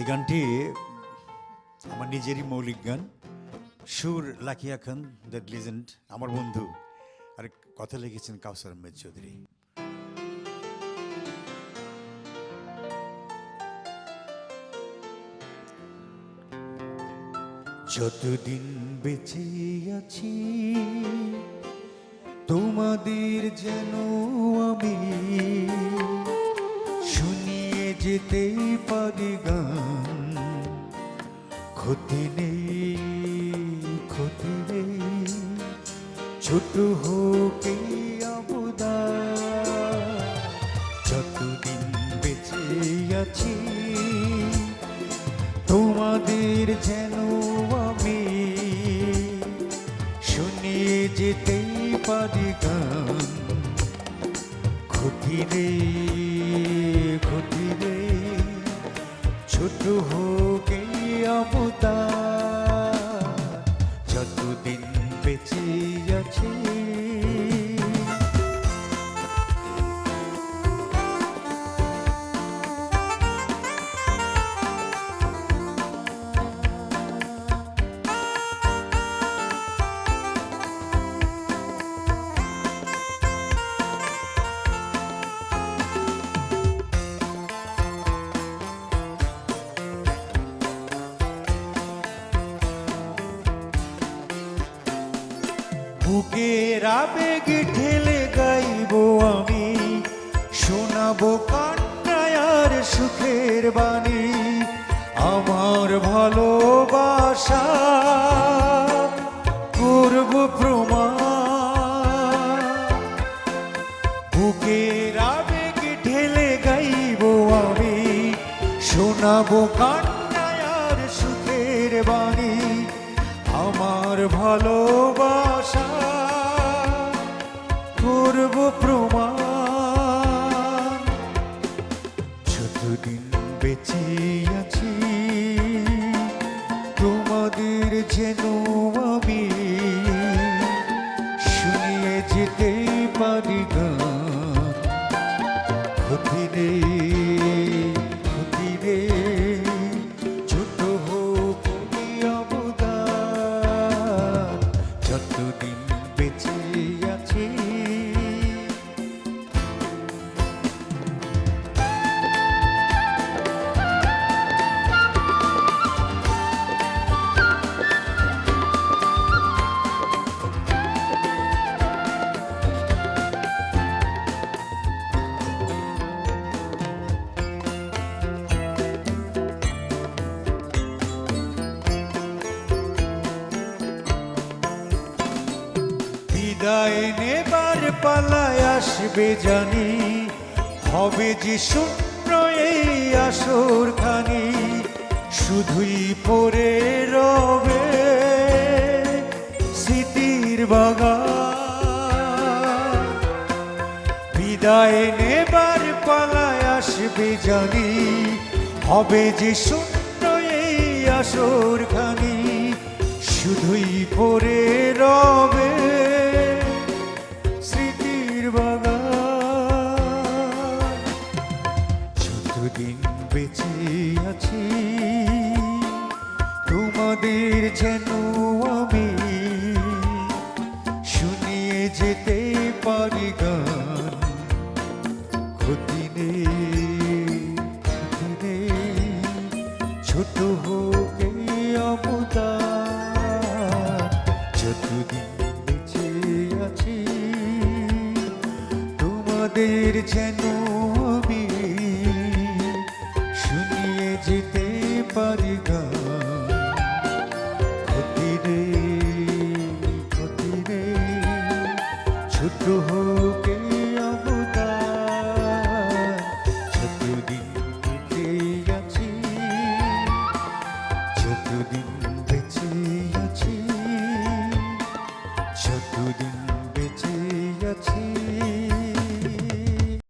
গানটি আমার নিজেরই মৌলিক গান, সুর লাকিয়া খান দ্যাট লিজেন্ড, আমার বন্ধু, আর কথা লিখেছেন কাউসার আহমেদ চৌধুরী। যতদিন বেঁচে আছি তোমাদের যেন আমি শুনিয়ে যেতে পারি গান। ক্ষতি নেই, ক্ষতি নেই, ছোট হোক এই অবদান। যতদিন বেঁচে আছি তোমাদের যেন আমি শুনিয়ে যেতে পারি গান। ক্ষতি নেই, ক্ষতি নেই, ছোট হোক এই অবদান। যতদিন বেঁচে আছি বুকের আবেগ ঠেলে গাইব আমি, শোনাবো কান্নায় আর সুখের বাণী। আমার ভালোবাসা করব প্রমাণ। বুকের আবেগ ঠেলে গাইব আমি, শোনাবো কান্নায় আর সুখের বাণী। আমার ভালোবাসা করব প্রমাণ। যতদিন বেঁচে আছি তোমাদের যেন আমি শুনিয়ে যেতে পারি গান। ক্ষতি নেই, ক্ষতি নেই, ছোট হোক এই অবদান। যতদিন বেঁচে আছি বিদায় নেবার পালায় আসবে জানি, হবে যে শূন্য এই আসর খানি। শুধুই পড়ে রবে স্মৃতির বাগান। বিদায় নেবার পালায় আসবে জানি, হবে যে শূন্য এই আসর খানি। শুধুই পড়ে রবে স্মৃতির বাগান। যতদিন বেঁচে আছি তোমাদের যেন আমি শুনিয়ে যেতে পারি গান। ক্ষতি নেই, ক্ষতি নেই, ছোট হোক এই অবদান। যতদিন বেঁচে আছি তোমাদের যেন আমি শুনিয়ে যেতে পারি গান। ক্ষতি নেই, ক্ষতি নেই, ছোট হোক